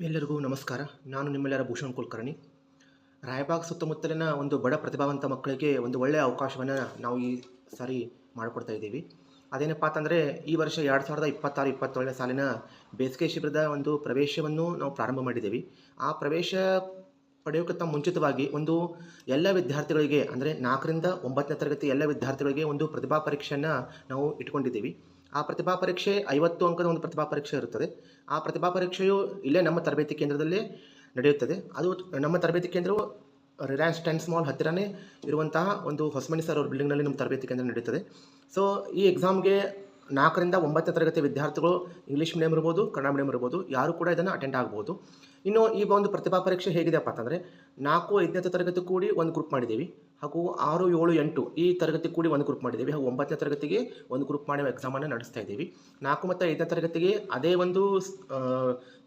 ಎಲ್ಲರಿಗೂ ನಮಸ್ಕಾರ. ನಾನು ನಿಮ್ಮೆಲ್ಲರ ಭೂಷಣ್ ಕುಲಕರ್ಣಿ. ರಾಯಬಾಗ್ ಸುತ್ತಮುತ್ತಲಿನ ಒಂದು ಬಡ ಪ್ರತಿಭಾವಂತ ಮಕ್ಕಳಿಗೆ ಒಂದು ಒಳ್ಳೆಯ ಅವಕಾಶವನ್ನು ನಾವು ಈ ಸಾರಿ ಮಾಡಿಕೊಡ್ತಾ ಇದ್ದೀವಿ. ಅದೇನಪ್ಪ ಅಂತಂದರೆ, ಈ ವರ್ಷ 2026-27ನೇ ಸಾಲಿನ ಬೇಸಿಗೆ ಶಿಬಿರದ ಒಂದು ಪ್ರವೇಶವನ್ನು ನಾವು ಪ್ರಾರಂಭ ಮಾಡಿದ್ದೀವಿ. ಆ ಪ್ರವೇಶ ಪಡೆಯೋಕ್ಕಿಂತ ಮುಂಚಿತವಾಗಿ ಎಲ್ಲ ವಿದ್ಯಾರ್ಥಿಗಳಿಗೆ, ಅಂದರೆ 4ರಿಂದ 9ನೇ ತರಗತಿ ಎಲ್ಲ ವಿದ್ಯಾರ್ಥಿಗಳಿಗೆ ಒಂದು ಪ್ರತಿಭಾ ಪರೀಕ್ಷೆಯನ್ನು ನಾವು ಇಟ್ಕೊಂಡಿದ್ದೀವಿ. ಆ ಪ್ರತಿಭಾ ಪರೀಕ್ಷೆ 50 ಅಂಕದ ಒಂದು ಪ್ರತಿಭಾ ಪರೀಕ್ಷೆ ಇರುತ್ತದೆ. ಆ ಪ್ರತಿಭಾ ಪರೀಕ್ಷೆಯು ಇಲ್ಲೇ ನಮ್ಮ ತರಬೇತಿ ಕೇಂದ್ರದಲ್ಲೇ ನಡೆಯುತ್ತದೆ. ಅದು ನಮ್ಮ ತರಬೇತಿ ಕೇಂದ್ರವು ರಿಲಯನ್ಸ್ ಟೆನ್ಸ್ ಮಾಲ್ ಹತ್ತಿರನೇ ಇರುವಂತಹ ಒಂದು ಹೊಸಮನಿ ಸರ್ ಅವ್ರ ಬಿಲ್ಡಿಂಗ್ನಲ್ಲಿ ನಮ್ಮ ತರಬೇತಿ ಕೇಂದ್ರ ನಡೆಯುತ್ತದೆ. ಸೊ ಈ ಎಕ್ಸಾಮ್ಗೆ 4ರಿಂದ 9ನೇ ತರಗತಿ ವಿದ್ಯಾರ್ಥಿಗಳು ಇಂಗ್ಲೀಷ್ ಮೀಡಿಯಂ ಇರ್ಬೋದು, ಕನ್ನಡ ಮೀಡಿಯಂ ಇರ್ಬೋದು, ಯಾರು ಕೂಡ ಇದನ್ನು ಅಟೆಂಡ್ ಆಗ್ಬೋದು. ಇನ್ನು ಈ ಒಂದು ಪ್ರತಿಭಾ ಪರೀಕ್ಷೆ ಹೇಗಿದೆಯಪ್ಪ ಅಂತಂದರೆ, 4, 5ನೇ ತರಗತಿ ಕೂಡಿ ಒಂದು ಗ್ರೂಪ್ ಮಾಡಿದ್ದೀವಿ, ಹಾಗೂ 6, 7, 8 ಈ ತರಗತಿ ಕೂಡಿ ಒಂದು ಗ್ರೂಪ್ ಮಾಡಿದ್ದೀವಿ, ಹಾಗೂ 9ನೇ ತರಗತಿಗೆ ಒಂದು ಗ್ರೂಪ್ ಮಾಡಿ ಎಕ್ಸಾಮನ್ನು ನಡೆಸ್ತಾ ಇದ್ದೀವಿ. 4 ಮತ್ತು 5ನೇ ತರಗತಿಗೆ ಅದೇ ಒಂದು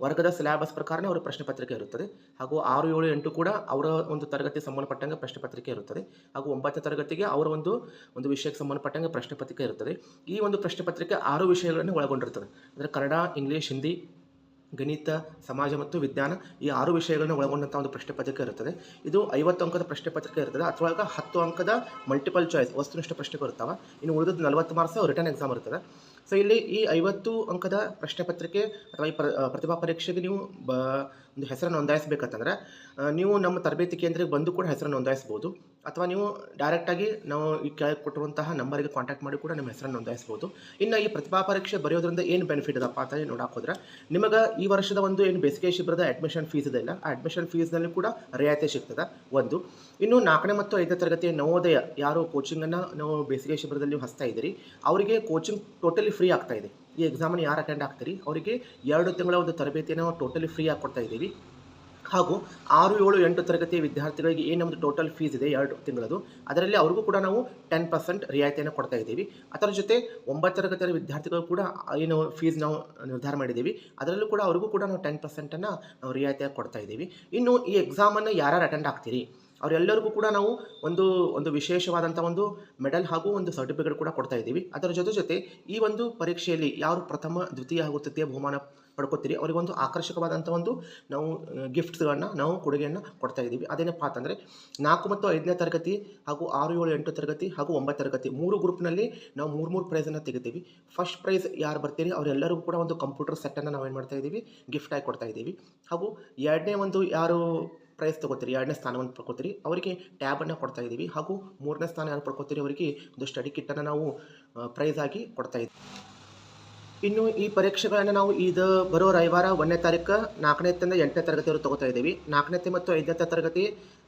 ವರ್ಗದ ಸಿಲೆಬಸ್ ಪ್ರಕಾರನೇ ಅವರ ಪ್ರಶ್ನೆ ಪತ್ರಿಕೆ ಇರುತ್ತದೆ, ಹಾಗೂ 6, 7, 8 ಕೂಡ ಅವರ ಒಂದು ತರಗತಿ ಸಂಬಂಧಪಟ್ಟಂಗೆ ಪ್ರಶ್ನೆ ಪತ್ರಿಕೆ ಇರುತ್ತದೆ, ಹಾಗೂ 9ನೇ ತರಗತಿಗೆ ಅವರ ಒಂದು ವಿಷಯಕ್ಕೆ ಸಂಬಂಧಪಟ್ಟಂಗೆ ಪ್ರಶ್ನೆ ಪತ್ರಿಕೆ ಇರುತ್ತದೆ. ಈ ಒಂದು ಪ್ರಶ್ನೆ ಪತ್ರಿಕೆ 6 ವಿಷಯಗಳನ್ನು ಒಳಗೊಂಡಿರುತ್ತದೆ. ಅಂದರೆ ಕನ್ನಡ, ಇಂಗ್ಲೀಷ್, ಹಿಂದಿ, ಗಣಿತ, ಸಮಾಜ ಮತ್ತು ವಿಜ್ಞಾನ ಈ 6 ವಿಷಯಗಳನ್ನು ಒಳಗೊಂಡಂಥ ಒಂದು ಪ್ರಶ್ನೆ ಪತ್ರಿಕೆ ಇರುತ್ತದೆ. ಇದು 50 ಅಂಕದ ಪ್ರಶ್ನೆ ಪತ್ರಿಕೆ ಇರ್ತದೆ. ಅದರೊಳಗೆ 10 ಅಂಕದ ಮಲ್ಟಿಪಲ್ ಚಾಯ್ಸ್ ವಸ್ತುನಿಷ್ಠ ಪ್ರಶ್ನೆಗಳು ಇರ್ತಾವೆ. ಇನ್ನು ಉಳಿದ 40 ಮಾರ್ಕ್ಸ್ ರಿಟರ್ನ್ ಎಕ್ಸಾಮ್ ಇರ್ತದೆ. ಸೊ ಇಲ್ಲಿ ಈ 50 ಅಂಕದ ಪ್ರಶ್ನೆ ಪತ್ರಿಕೆ ಅಥವಾ ಈ ಪ್ರತಿಭಾ ಪರೀಕ್ಷೆಗೆ ನೀವು ಒಂದು ಹೆಸರನ್ನು ನೋಂದಾಯಿಸಬೇಕಂತಂದ್ರೆ, ನೀವು ನಮ್ಮ ತರಬೇತಿ ಕೇಂದ್ರಕ್ಕೆ ಬಂದು ಕೂಡ ಹೆಸರನ್ನು ನೋಂದಾಯಿಸ್ಬೋದು, ಅಥವಾ ನೀವು ಡೈರೆಕ್ಟಾಗಿ ನಾವು ಈ ಕೆಳಗೆ ಕೊಟ್ಟಿರುವಂತಹ ನಂಬರಿಗೆ ಕಾಂಟ್ಯಾಕ್ಟ್ ಮಾಡಿ ಕೂಡ ನಿಮ್ಮ ಹೆಸರನ್ನು ನೋಂದಾಯಿಸ್ಬೋದು. ಇನ್ನು ಈ ಪ್ರತಿಭಾ ಪರೀಕ್ಷೆ ಬರೆಯೋದ್ರಿಂದ ಏನು ಬೆನಿಫಿಟ್ ಇದಪ್ಪ ಅಂತ ನೋಡಕ್ಕೆ ಹೋದ್ರೆ, ನಿಮಗೆ ಈ ವರ್ಷದ ಏನು ಬೇಸಿಗೆ ಶಿಬಿರದ ಅಡ್ಮಿಷನ್ ಫೀಸ್ ಇದೆಯಲ್ಲ, ಆ ಅಡ್ಮಿಷನ್ ಫೀಸ್ನಲ್ಲಿ ಕೂಡ ರಿಯಾಯಿತಿ ಸಿಗ್ತದೆ ಒಂದು. ಇನ್ನು 4ನೇ ಮತ್ತು 5ನೇ ತರಗತಿಯ ನವೋದಯ ಯಾರು ಕೋಚಿಂಗನ್ನು ನಾವು ಬೇಸಿಗೆ ಶಿಬಿರದಲ್ಲಿ ಹಚ್ತಾ ಇದ್ದೀರಿ, ಅವರಿಗೆ ಕೋಚಿಂಗ್ ಟೋಟಲಿ ಫ್ರೀ ಆಗ್ತಾ ಇದೆ. ಈ ಎಕ್ಸಾಮನ್ನು ಯಾರು ಅಟೆಂಡ್ ಆಗ್ತೀರಿ ಅವರಿಗೆ 2 ತಿಂಗಳ ಒಂದು ತರಬೇತಿಯನ್ನು ನಾವು ಟೋಟಲಿ ಫ್ರೀ ಆಗಿ ಕೊಡ್ತಾ ಇದ್ದೀವಿ. ಹಾಗೂ 6, 7, 8 ತರಗತಿಯ ವಿದ್ಯಾರ್ಥಿಗಳಿಗೆ ಏನು ನಮ್ಮದು ಟೋಟಲ್ ಫೀಸ್ ಇದೆ 2 ತಿಂಗಳದು, ಅದರಲ್ಲಿ ಅವ್ರಿಗೂ ಕೂಡ ನಾವು 10% ರಿಯಾಯಿತಿಯನ್ನು ಕೊಡ್ತಾ ಇದ್ದೀವಿ. ಅದರ ಜೊತೆ 9 ತರಗತಿಯ ವಿದ್ಯಾರ್ಥಿಗಳು ಕೂಡ ಏನು ಫೀಸ್ ನಾವು ನಿರ್ಧಾರ ಮಾಡಿದ್ದೀವಿ, ಅದರಲ್ಲೂ ಕೂಡ ಅವ್ರಿಗೂ ಕೂಡ ನಾವು 10%ಅನ್ನು ನಾವು ರಿಯಾಯಿತಿಯಾಗಿ ಕೊಡ್ತಾ ಇದ್ದೀವಿ. ಇನ್ನು ಈ ಎಕ್ಸಾಮನ್ನು ಯಾರು ಅಟೆಂಡ್ ಆಗ್ತೀರಿ ಅವರೆಲ್ಲರಿಗೂ ಕೂಡ ನಾವು ಒಂದು ವಿಶೇಷವಾದಂಥ ಒಂದು ಮೆಡಲ್ ಹಾಗೂ ಒಂದು ಸರ್ಟಿಫಿಕೇಟ್ ಕೂಡ ಕೊಡ್ತಾ ಇದ್ದೀವಿ. ಅದರ ಜೊತೆ ಈ ಒಂದು ಪರೀಕ್ಷೆಯಲ್ಲಿ ಯಾರು ಪ್ರಥಮ, ದ್ವಿತೀಯ ಹಾಗೂ ತೃತೀಯ ಬಹುಮಾನ ಪಡ್ಕೋತೀರಿ ಅವರಿಗೊಂದು ಆಕರ್ಷಕವಾದಂಥ ನಾವು ಗಿಫ್ಟ್ಸ್ಗಳನ್ನು ನಾವು ಕೊಡುಗೆಯನ್ನು ಕೊಡ್ತಾ ಇದ್ದೀವಿ. ಅದೇನಪ್ಪ ಅಂತಂದರೆ, 4 ಮತ್ತು 5ನೇ ತರಗತಿ ಹಾಗೂ 6, 7, 8 ತರಗತಿ ಹಾಗೂ 9 ತರಗತಿ 3 ಗ್ರೂಪ್ನಲ್ಲಿ ನಾವು 3 ಪ್ರೈಸನ್ನು ತೆಗಿತೀವಿ. ಫಸ್ಟ್ ಪ್ರೈಸ್ ಯಾರು ಬರ್ತೀರಿ ಅವರೆಲ್ಲರಿಗೂ ಕೂಡ ಒಂದು ಕಂಪ್ಯೂಟರ್ ಸೆಟ್ಟನ್ನು ನಾವು ಏನು ಮಾಡ್ತಾ ಇದ್ದೀವಿ, ಗಿಫ್ಟ್ ಆಗಿ ಕೊಡ್ತಾ ಇದ್ದೀವಿ. ಹಾಗೂ 2ನೇ ಯಾರು ಪ್ರೈಸ್ ತೊಗೋತೀರಿ, 2ನೇ ಸ್ಥಾನವನ್ನು ಪಡ್ಕೋತೀರಿ ಅವರಿಗೆ ಟ್ಯಾಬನ್ನು ಕೊಡ್ತಾ ಇದ್ದೀವಿ. ಹಾಗೂ 3ನೇ ಸ್ಥಾನ ಯಾರು ಪಡ್ಕೋತೀರಿ ಅವರಿಗೆ ಒಂದು ಸ್ಟಡಿ ಕಿಟ್ಟನ್ನು ನಾವು ಪ್ರೈಸ್ ಆಗಿ ಕೊಡ್ತಾ ಇದ್ದೀವಿ. ಇನ್ನು ಈ ಪರೀಕ್ಷೆಗಳನ್ನು ನಾವು ಬರೋ ರವಿವಾರ 1ನೇ ತಾರೀಕು 4ನೇದಿಂದ 8ನೇ ತರಗತಿಯವರು ತೊಗೋತಾ ಇದ್ದೀವಿ. 4ನೇ ಮತ್ತು 5ನೇ ತರಗತಿ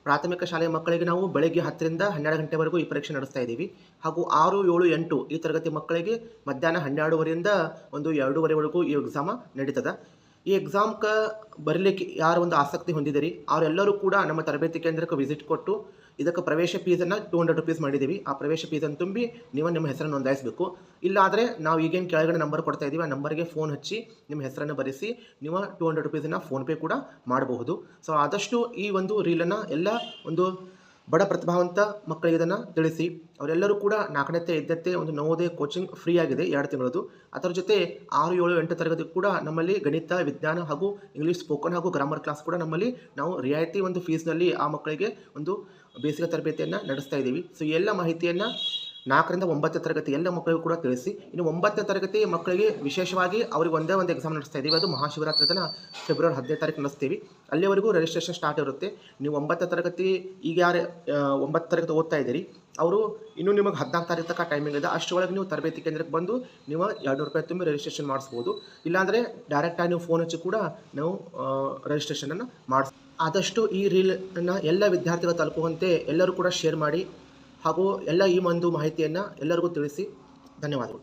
ಪ್ರಾಥಮಿಕ ಶಾಲೆಯ ಮಕ್ಕಳಿಗೆ ನಾವು ಬೆಳಗ್ಗೆ 10ರಿಂದ 12 ಗಂಟೆವರೆಗೂ ಈ ಪರೀಕ್ಷೆ ನಡೆಸ್ತಾ ಇದ್ದೀವಿ. ಹಾಗೂ 6, 7, 8 ಈ ತರಗತಿ ಮಕ್ಕಳಿಗೆ ಮಧ್ಯಾಹ್ನ 12:30ರಿಂದ 2:30ವರೆಗೂ ಈ ಎಕ್ಸಾಮ ನಡೀತದೆ. ಈ ಎಕ್ಸಾಮ್ಗೆ ಬರಲಿಕ್ಕೆ ಯಾರು ಒಂದು ಆಸಕ್ತಿ ಹೊಂದಿದ್ದೀರಿ ಅವರೆಲ್ಲರೂ ಕೂಡ ನಮ್ಮ ತರಬೇತಿ ಕೇಂದ್ರಕ್ಕೆ ವಿಸಿಟ್ ಕೊಟ್ಟು ಇದಕ್ಕೆ ಪ್ರವೇಶ ಫೀಸನ್ನು 200 ರೂಪೀಸ್ ಮಾಡಿದ್ದೀವಿ. ಆ ಪ್ರವೇಶ ಫೀಸನ್ನು ತುಂಬಿ ನೀವು ನಿಮ್ಮ ಹೆಸರನ್ನು ನೋಂದಾಯಿಸಬೇಕು. ಇಲ್ಲಾದರೆ ನಾವು ಈಗೇನು ಕೆಳಗಡೆ ನಂಬರ್ ಕೊಡ್ತಾ ಇದ್ದೀವಿ, ಆ ನಂಬರ್ಗೆ ಫೋನ್ ಹಚ್ಚಿ ನಿಮ್ಮ ಹೆಸರನ್ನು ಬರೆಸಿ ನೀವು 200 ರೂಪೀಸನ್ನು ಫೋನ್ಪೇ ಕೂಡ ಮಾಡಬಹುದು. ಸೊ ಆದಷ್ಟು ಈ ಒಂದು ರೀಲನ್ನು ಎಲ್ಲ ಬಡ ಪ್ರತಿಭಾವಂತ ಮಕ್ಕಳಿಗೆ ಇದನ್ನು ತಿಳಿಸಿ. ಅವರೆಲ್ಲರೂ ಕೂಡ 4ನೇ 5ನೇ ಒಂದು ನವೋದಯ ಕೋಚಿಂಗ್ ಫ್ರೀ ಆಗಿದೆ 2 ತಿಂಗಳದು. ಅದರ ಜೊತೆ 6, 7, 8 ತರಗತಿ ಕೂಡ ನಮ್ಮಲ್ಲಿ ಗಣಿತ, ವಿಜ್ಞಾನ ಹಾಗೂ ಇಂಗ್ಲೀಷ್ ಸ್ಪೋಕನ್ ಹಾಗೂ ಗ್ರಾಮರ್ ಕ್ಲಾಸ್ ಕೂಡ ನಮ್ಮಲ್ಲಿ ನಾವು ರಿಯಾಯಿತಿ ಫೀಸ್ನಲ್ಲಿ ಆ ಮಕ್ಕಳಿಗೆ ಬೇಸಿಗೆ ತರಬೇತಿಯನ್ನು ನಡೆಸ್ತಾ ಇದ್ದೀವಿ. ಸೊ ಈ ಎಲ್ಲ ಮಾಹಿತಿಯನ್ನು 4ರಿಂದ 9ನೇ ತರಗತಿ ಎಲ್ಲ ಮಕ್ಕಳಿಗೂ ಕೂಡ ತಿಳಿಸಿ. ಇನ್ನು 9ನೇ ತರಗತಿ ಮಕ್ಕಳಿಗೆ ವಿಶೇಷವಾಗಿ ಅವ್ರಿಗೆ ಒಂದೇ ಒಂದು ಎಕ್ಸಾಮ್ ನಡೆಸ್ತಾ ಇದ್ದೀವಿ. ಅದು ಮಹಾಶಿವರಾತ್ರಿ ದಿನ ಫೆಬ್ರವರಿ 15ನೇ ತಾರೀಕು ನಡೆಸ್ತೀವಿ. ಅಲ್ಲಿವರೆಗೂ ರಿಜಿಸ್ಟ್ರೇಷನ್ ಸ್ಟಾರ್ಟ್ ಇರುತ್ತೆ. ನೀವು 9ನೇ ತರಗತಿ ಈಗ ಯಾರು 9ನೇ ತರಗತಿ ಓದ್ತಾ ಇದ್ದೀರಿ ಅವರು ಇನ್ನೂ ನಿಮಗೆ 14 ತಾರೀಕು ತನಕ ಟೈಮಿಂಗ್ ಇದೆ. ಅಷ್ಟರೊಳಗೆ ನೀವು ತರಬೇತಿ ಕೇಂದ್ರಕ್ಕೆ ಬಂದು ನೀವು 200 ರೂಪಾಯಿ ತುಂಬಿ ರಿಜಿಸ್ಟ್ರೇಷನ್ ಮಾಡಿಸ್ಬೋದು. ಇಲ್ಲಾಂದರೆ ಡೈರೆಕ್ಟಾಗಿ ನೀವು ಫೋನ್ ಹಚ್ಚಿ ಕೂಡ ನಾವು ರಿಜಿಸ್ಟ್ರೇಷನನ್ನು ಮಾಡಿಸ್. ಆದಷ್ಟು ಈ ರೀಲನ್ನು ಎಲ್ಲ ವಿದ್ಯಾರ್ಥಿಗಳು ತಲುಪುವಂತೆ ಎಲ್ಲರೂ ಕೂಡ ಶೇರ್ ಮಾಡಿ, ಹಾಗೂ ಈ ಮಾಹಿತಿಯನ್ನು ಎಲ್ಲರಿಗೂ ತಿಳಿಸಿ. ಧನ್ಯವಾದಗಳು.